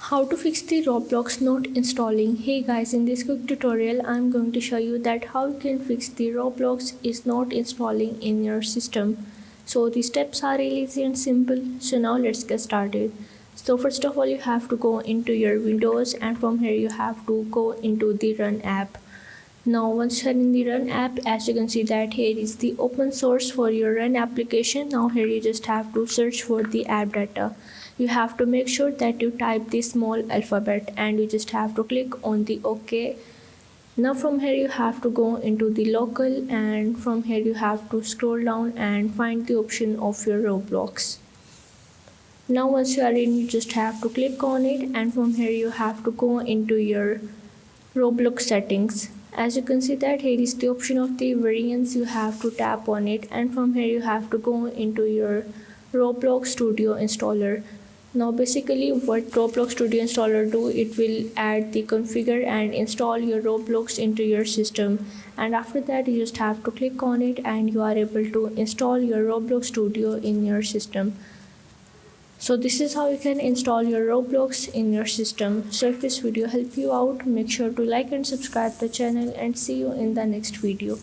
How to fix the Roblox not installing. Hey guys, in this quick tutorial I'm going to show you that how you can fix the Roblox is not installing in your system. So the steps are really easy and simple. So now let's get started. So first of all you have to go into your Windows, and from here you have to go into the Run app. Now once you're in the Run app, as you can see that here is the open source for your Run application. Now here you just have to search for the app data. You have to make sure that you type the small alphabet and you just have to click on the OK. Now from here you have to go into the local, and from here you have to scroll down and find the option of your Roblox. Now once you are in, you just have to click on it, and from here you have to go into your Roblox settings. As you can see that here is the option of the variants. You have to tap on it, and from here you have to go into your Roblox Studio installer. Now basically what Roblox Studio installer do, it will add the configure and install your Roblox into your system, and after that you just have to click on it and you are able to install your Roblox Studio in your system. So this is how you can install your Roblox in your system. So if this video helped you out, make sure to like and subscribe the channel, and see you in the next video.